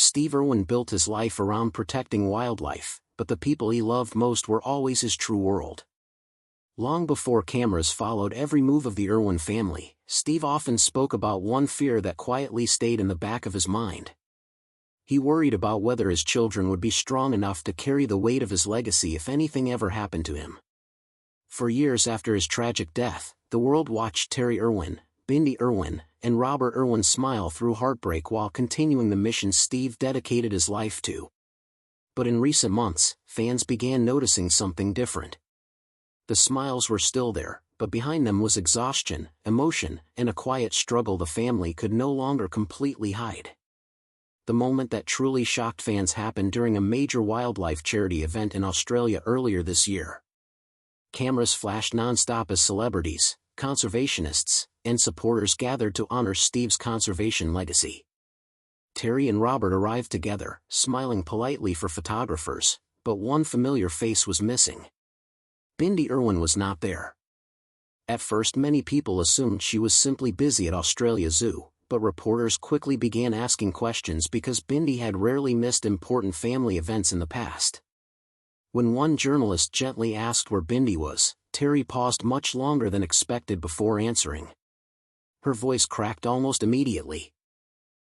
Steve Irwin built his life around protecting wildlife, but the people he loved most were always his true world. Long before cameras followed every move of the Irwin family, Steve often spoke about one fear that quietly stayed in the back of his mind. He worried about whether his children would be strong enough to carry the weight of his legacy if anything ever happened to him. For years after his tragic death, the world watched Terri Irwin, Bindi Irwin, and Robert Irwin smile through heartbreak while continuing the mission Steve dedicated his life to. But in recent months, fans began noticing something different. The smiles were still there, but behind them was exhaustion, emotion, and a quiet struggle the family could no longer completely hide. The moment that truly shocked fans happened during a major wildlife charity event in Australia earlier this year. Cameras flashed non-stop as celebrities, conservationists, and supporters gathered to honor Steve's conservation legacy. Terri and Robert arrived together, smiling politely for photographers, but one familiar face was missing. Bindi Irwin was not there. At first many people assumed she was simply busy at Australia Zoo, but reporters quickly began asking questions because Bindi had rarely missed important family events in the past. When one journalist gently asked where Bindi was, Terri paused much longer than expected before answering. Her voice cracked almost immediately.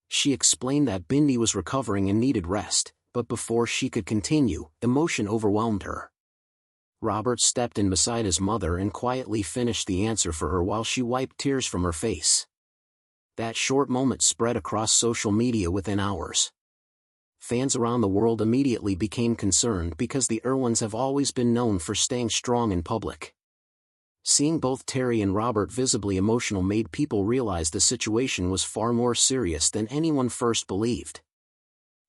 She explained that Bindi was recovering and needed rest, but before she could continue, emotion overwhelmed her. Robert stepped in beside his mother and quietly finished the answer for her while she wiped tears from her face. That short moment spread across social media within hours. Fans around the world immediately became concerned because the Irwins have always been known for staying strong in public. Seeing both Terri and Robert visibly emotional made people realize the situation was far more serious than anyone first believed.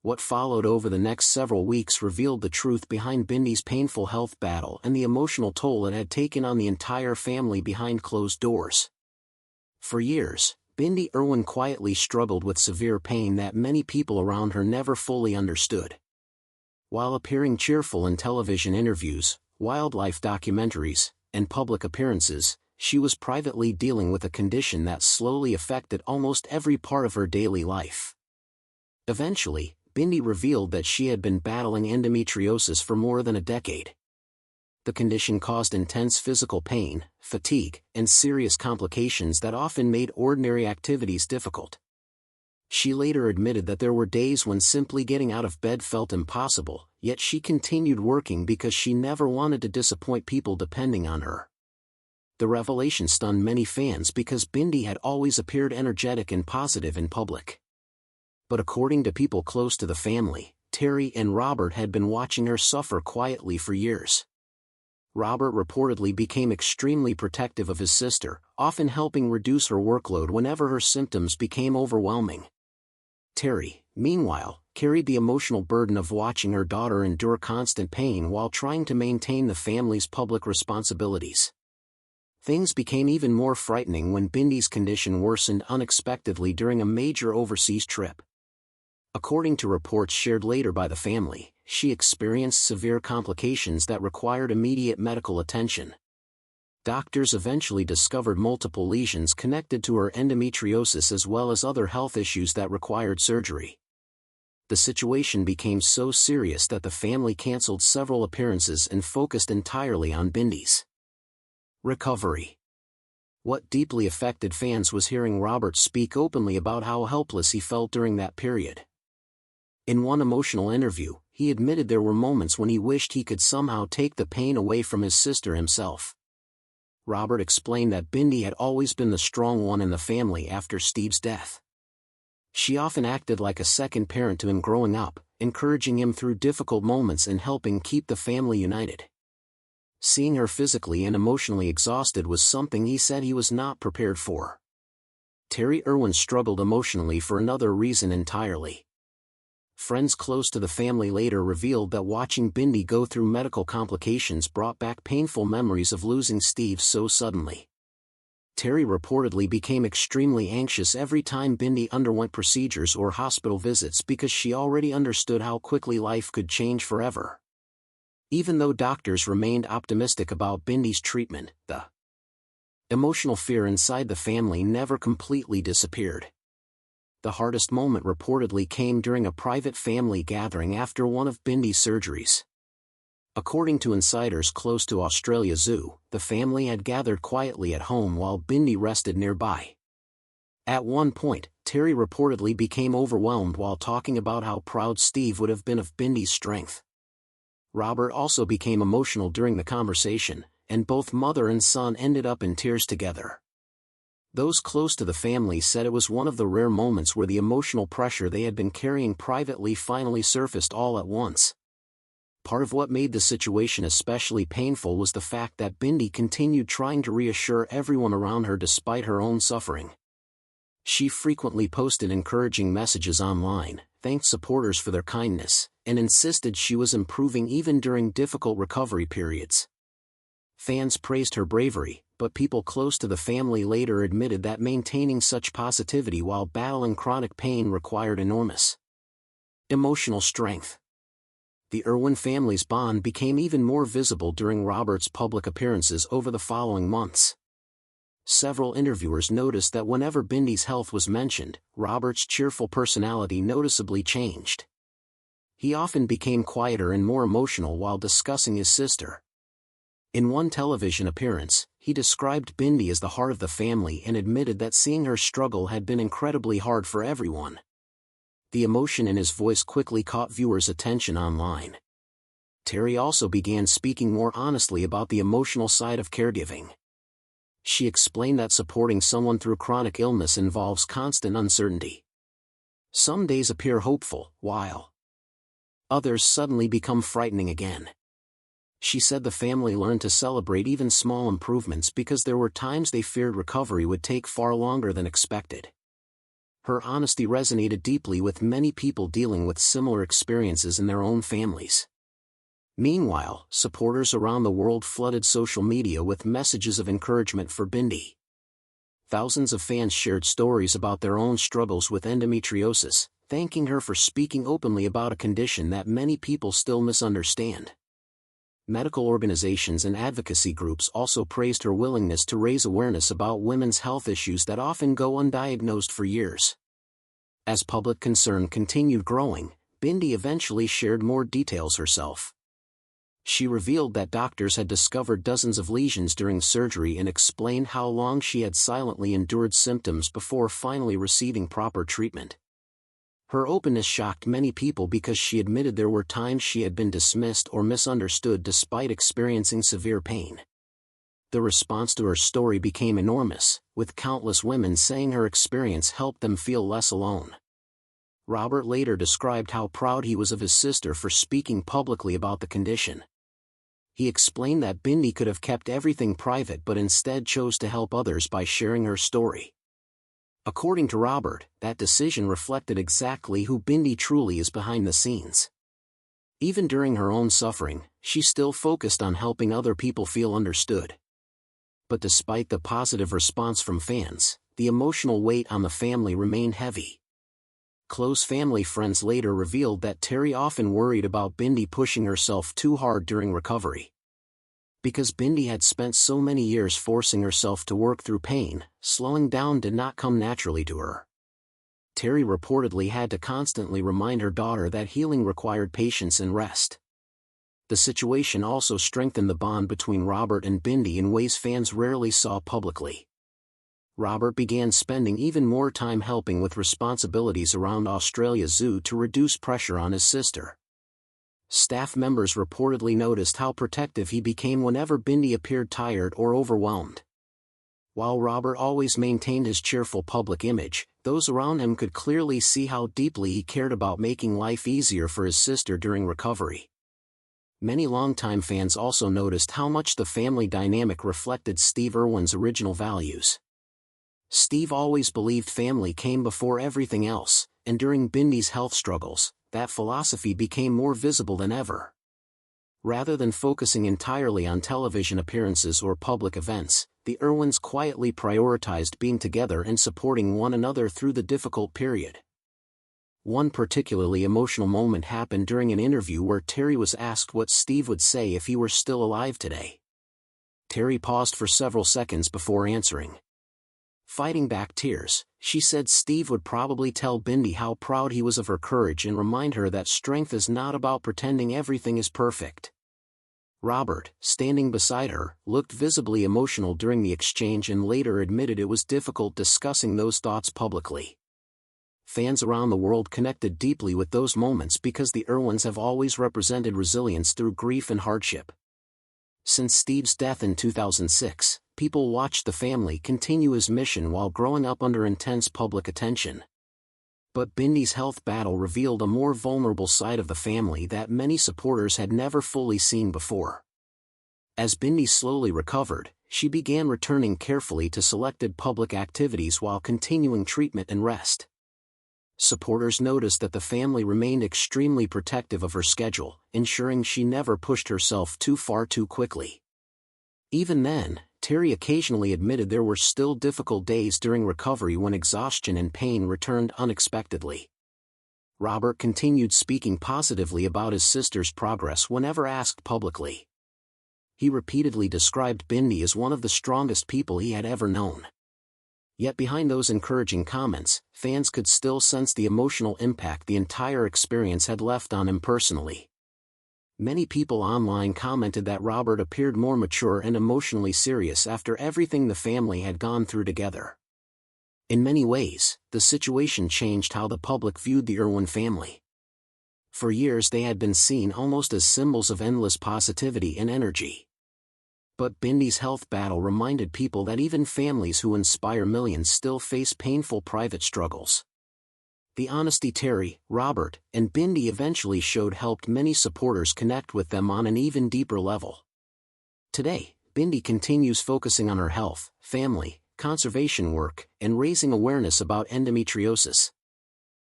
What followed over the next several weeks revealed the truth behind Bindi's painful health battle and the emotional toll it had taken on the entire family behind closed doors. For years, Bindi Irwin quietly struggled with severe pain that many people around her never fully understood. While appearing cheerful in television interviews, wildlife documentaries, and public appearances, she was privately dealing with a condition that slowly affected almost every part of her daily life. Eventually, Bindi revealed that she had been battling endometriosis for more than a decade. The condition caused intense physical pain, fatigue, and serious complications that often made ordinary activities difficult. She later admitted that there were days when simply getting out of bed felt impossible, yet she continued working because she never wanted to disappoint people depending on her. The revelation stunned many fans because Bindi had always appeared energetic and positive in public. But according to people close to the family, Terri and Robert had been watching her suffer quietly for years. Robert reportedly became extremely protective of his sister, often helping reduce her workload whenever her symptoms became overwhelming. Terri, meanwhile, carried the emotional burden of watching her daughter endure constant pain while trying to maintain the family's public responsibilities. Things became even more frightening when Bindi's condition worsened unexpectedly during a major overseas trip. According to reports shared later by the family, she experienced severe complications that required immediate medical attention. Doctors eventually discovered multiple lesions connected to her endometriosis as well as other health issues that required surgery. The situation became so serious that the family canceled several appearances and focused entirely on Bindi's recovery. What deeply affected fans was hearing Robert speak openly about how helpless he felt during that period. In one emotional interview, he admitted there were moments when he wished he could somehow take the pain away from his sister himself. Robert explained that Bindi had always been the strong one in the family after Steve's death. She often acted like a second parent to him growing up, encouraging him through difficult moments and helping keep the family united. Seeing her physically and emotionally exhausted was something he said he was not prepared for. Terri Irwin struggled emotionally for another reason entirely. Friends close to the family later revealed that watching Bindi go through medical complications brought back painful memories of losing Steve so suddenly. Terri reportedly became extremely anxious every time Bindi underwent procedures or hospital visits because she already understood how quickly life could change forever. Even though doctors remained optimistic about Bindi's treatment, the emotional fear inside the family never completely disappeared. The hardest moment reportedly came during a private family gathering after one of Bindi's surgeries. According to insiders close to Australia Zoo, the family had gathered quietly at home while Bindi rested nearby. At one point, Terri reportedly became overwhelmed while talking about how proud Steve would have been of Bindi's strength. Robert also became emotional during the conversation, and both mother and son ended up in tears together. Those close to the family said it was one of the rare moments where the emotional pressure they had been carrying privately finally surfaced all at once. Part of what made the situation especially painful was the fact that Bindi continued trying to reassure everyone around her despite her own suffering. She frequently posted encouraging messages online, thanked supporters for their kindness, and insisted she was improving even during difficult recovery periods. Fans praised her bravery, but people close to the family later admitted that maintaining such positivity while battling chronic pain required enormous emotional strength. The Irwin family's bond became even more visible during Robert's public appearances over the following months. Several interviewers noticed that whenever Bindi's health was mentioned, Robert's cheerful personality noticeably changed. He often became quieter and more emotional while discussing his sister. In one television appearance, he described Bindi as the heart of the family and admitted that seeing her struggle had been incredibly hard for everyone. The emotion in his voice quickly caught viewers' attention online. Terri also began speaking more honestly about the emotional side of caregiving. She explained that supporting someone through chronic illness involves constant uncertainty. Some days appear hopeful, while others suddenly become frightening again. She said the family learned to celebrate even small improvements because there were times they feared recovery would take far longer than expected. Her honesty resonated deeply with many people dealing with similar experiences in their own families. Meanwhile, supporters around the world flooded social media with messages of encouragement for Bindi. Thousands of fans shared stories about their own struggles with endometriosis, thanking her for speaking openly about a condition that many people still misunderstand. Medical organizations and advocacy groups also praised her willingness to raise awareness about women's health issues that often go undiagnosed for years. As public concern continued growing, Bindi eventually shared more details herself. She revealed that doctors had discovered dozens of lesions during surgery and explained how long she had silently endured symptoms before finally receiving proper treatment. Her openness shocked many people because she admitted there were times she had been dismissed or misunderstood despite experiencing severe pain. The response to her story became enormous, with countless women saying her experience helped them feel less alone. Robert later described how proud he was of his sister for speaking publicly about the condition. He explained that Bindi could have kept everything private but instead chose to help others by sharing her story. According to Robert, that decision reflected exactly who Bindi truly is behind the scenes. Even during her own suffering, she still focused on helping other people feel understood. But despite the positive response from fans, the emotional weight on the family remained heavy. Close family friends later revealed that Terri often worried about Bindi pushing herself too hard during recovery. Because Bindi had spent so many years forcing herself to work through pain, slowing down did not come naturally to her. Terri reportedly had to constantly remind her daughter that healing required patience and rest. The situation also strengthened the bond between Robert and Bindi in ways fans rarely saw publicly. Robert began spending even more time helping with responsibilities around Australia Zoo to reduce pressure on his sister. Staff members reportedly noticed how protective he became whenever Bindi appeared tired or overwhelmed. While Robert always maintained his cheerful public image, those around him could clearly see how deeply he cared about making life easier for his sister during recovery. Many longtime fans also noticed how much the family dynamic reflected Steve Irwin's original values. Steve always believed family came before everything else, and during Bindi's health struggles, that philosophy became more visible than ever. Rather than focusing entirely on television appearances or public events, the Irwins quietly prioritized being together and supporting one another through the difficult period. One particularly emotional moment happened during an interview where Terri was asked what Steve would say if he were still alive today. Terri paused for several seconds before answering. Fighting back tears, she said Steve would probably tell Bindi how proud he was of her courage and remind her that strength is not about pretending everything is perfect. Robert, standing beside her, looked visibly emotional during the exchange and later admitted it was difficult discussing those thoughts publicly. Fans around the world connected deeply with those moments because the Irwins have always represented resilience through grief and hardship. Since Steve's death in 2006, people watched the family continue his mission while growing up under intense public attention. But Bindi's health battle revealed a more vulnerable side of the family that many supporters had never fully seen before. As Bindi slowly recovered, she began returning carefully to selected public activities while continuing treatment and rest. Supporters noticed that the family remained extremely protective of her schedule, ensuring she never pushed herself too far too quickly. Even then, Terri occasionally admitted there were still difficult days during recovery when exhaustion and pain returned unexpectedly. Robert continued speaking positively about his sister's progress whenever asked publicly. He repeatedly described Bindi as one of the strongest people he had ever known. Yet behind those encouraging comments, fans could still sense the emotional impact the entire experience had left on him personally. Many people online commented that Robert appeared more mature and emotionally serious after everything the family had gone through together. In many ways, the situation changed how the public viewed the Irwin family. For years they had been seen almost as symbols of endless positivity and energy. But Bindi's health battle reminded people that even families who inspire millions still face painful private struggles. The honesty Terri, Robert, and Bindi eventually showed helped many supporters connect with them on an even deeper level. Today, Bindi continues focusing on her health, family, conservation work, and raising awareness about endometriosis.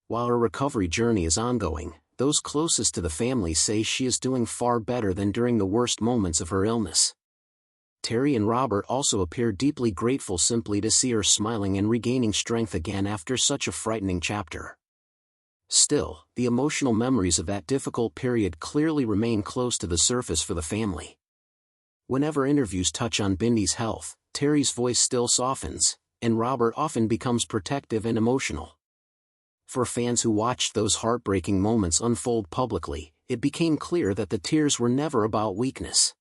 While her recovery journey is ongoing, those closest to the family say she is doing far better than during the worst moments of her illness. Terri and Robert also appear deeply grateful simply to see her smiling and regaining strength again after such a frightening chapter. Still, the emotional memories of that difficult period clearly remain close to the surface for the family. Whenever interviews touch on Bindi's health, Terri's voice still softens, and Robert often becomes protective and emotional. For fans who watched those heartbreaking moments unfold publicly, it became clear that the tears were never about weakness.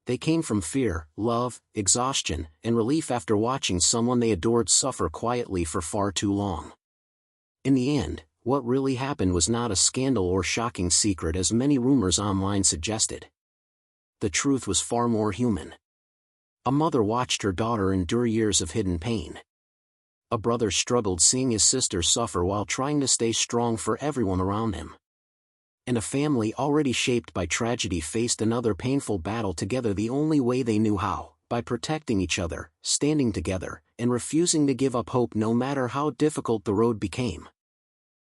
They came from fear, love, exhaustion, and relief after watching someone they adored suffer quietly for far too long. In the end, what really happened was not a scandal or shocking secret as many rumors online suggested. The truth was far more human. A mother watched her daughter endure years of hidden pain. A brother struggled seeing his sister suffer while trying to stay strong for everyone around him. And a family already shaped by tragedy faced another painful battle together the only way they knew how, by protecting each other, standing together, and refusing to give up hope no matter how difficult the road became.